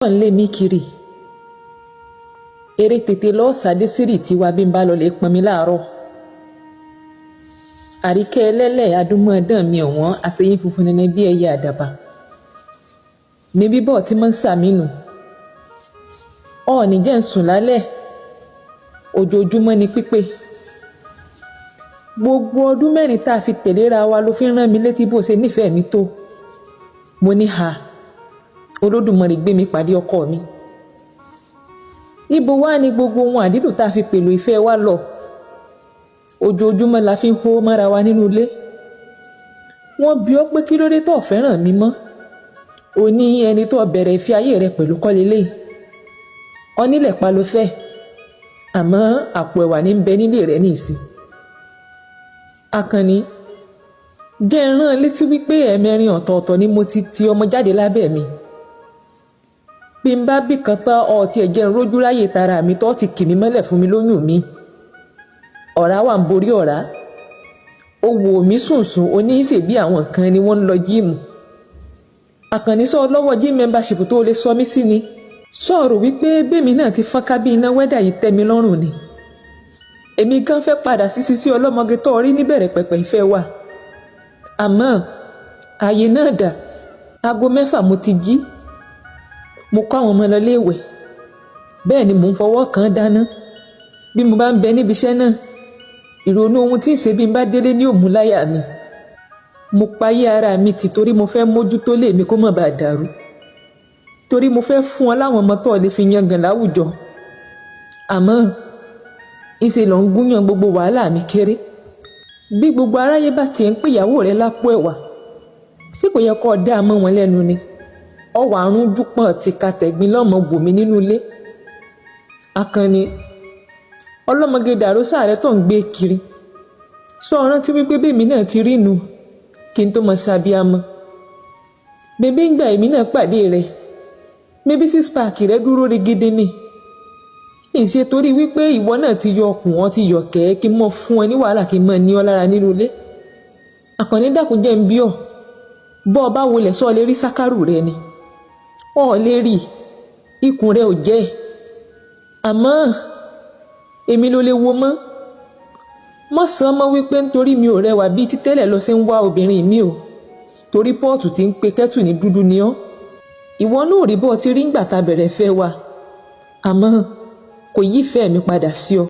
wọ́n lé mi kiri eré tètè lọ sàdé sírì tí wàá bí n bá lọ lè pọn mi láàárọ̀ àríkẹ́ ẹlẹ́lẹ̀ adúmọ̀ọ́dán mi ọ̀wọ́n àṣeyín funfun nínú bí ẹyẹ àdàbà mi bíbọ̀ tí mo ń sàmínú ọ̀ọ́nì jẹ́ ń sùn lálẹ́ ojoojúmọ́ ni pípé gbogbo ọdún mẹ́rin tá a fi tẹ̀léra wa ló fi rán mi létí bó ṣe nífẹ̀ẹ́ mi tó mo ní ha Olódùmarè gbé mi pàdé ọkọ mi ibo wá ní gbogbo ohun àdídùn tá a fi pèlò ìfẹ́ wa lọ ojoojúmọ́ la fi ń hó mọ́ra wa nínú ilé wọ́n bi ọ́ pé kí ló dé tó fẹ́ràn mi mọ́ o ní ẹni tó bẹ̀rẹ̀ ìfẹ́ ayé rẹ pẹ̀lú kọ́lélé ọ nílẹ̀ pa ló fẹ́ àmọ́ àpò ẹ̀wà ní ń bẹ nílé rẹ nísìn Àkànní jẹ́ rán létí wípé ẹ̀mẹrin ọ̀tọ̀ọ̀tọ̀ ni mo ti ọmọ jáde lábẹ́ mi bí n bá bí kan tán ọtí ẹ̀jẹ̀ ń rójú ráyè tara mi tó ti kì mí mọ́lẹ̀ fún mi lóyún mi ọ̀rá wà ń borí ọ̀rá ó wò mí sùnsùn oníṣe bí àwọn kan ni wọ́n ń lọ jíìmù Àkànní sọ lọ́wọ́ gym membership tó lè sọ mí sí ni sọ̀rọ̀ wípé bẹ́mi náà ti fọ́nká bí iná wẹ́dà yìí tẹ́ mi lọ́rùn ni èmi gan fẹ́ padà sí ọlọ́mọge tó rí níbẹ̀rẹ̀ pẹ̀pẹ̀ ìfẹ́ wa àmọ́ ààyè náà dà aago 6 mo ti jí mo kọ́ àwọn ọmọ lọ léèwẹ̀ bẹ́ẹ̀ ni mò ń fọwọ́ kan dáná bí mo bá ń bẹ níbi iṣẹ́ náà ìrònú ohun tí ń ṣe bí n bá délé ní òmùláyà mi mo payé ara mi tì torí mo fẹ́ mójútó lé mi kó má bàa dàrú torí mo fẹ́ fún ọ láwọn ọmọ tó lè fi yangàn láwùjọ àmọ́ ìṣe ló ń gúnyàn gbogbo wàhálà mi kéré bí gbogbo aráyé bá tiẹ̀ ń pè ìyàwó rẹ lápò ẹ̀wà sí kò yẹ kó o dá a mọ́ wọn lẹ́nu ni ọwọ́ àrùn dúpọ̀ ti ka tẹ̀gbin lọ́mọ wò mí nínú ilé Àkànní ọlọ́mọge dàrósà rẹ tó ń gbé kiri sọ rántí wípé bèmi náà ti rí inú kí n tó mọ sábíàmọ́ bèbí ń gba èmi náà pàdé rẹ bèbí 6 pack rẹ dúró rigidi ni ìṣe torí wípé ìwọ náà ti yọ ọkùn wọn ti yọ kẹ́ kí n mọ fún ẹ ní wàhálà kí n mọ ní ọ lára nínú ilé Àkànní dákun jẹ́ ń bí ọ bọ́ ọ bá wọlé sọ lè rí sákàrù rẹ ni ọ lè rí ikùn rẹ ò jẹ́ àmọ́ èmi ló lè wo mọ́ sàn mọ́ wípé nítorí mi ò rẹwà bíi títẹ́lẹ̀ lọ sí ń wá obìnrin mi o torí pọ́ọ̀tù tí ń pe kẹ́tù ní dúdú ni ọ́ ìwọ náà rí bọ́ ti rí ńgbà tá bẹ̀rẹ̀ fẹ́ wa àmọ́ kò yí ìfẹ́ mi padà sí ọ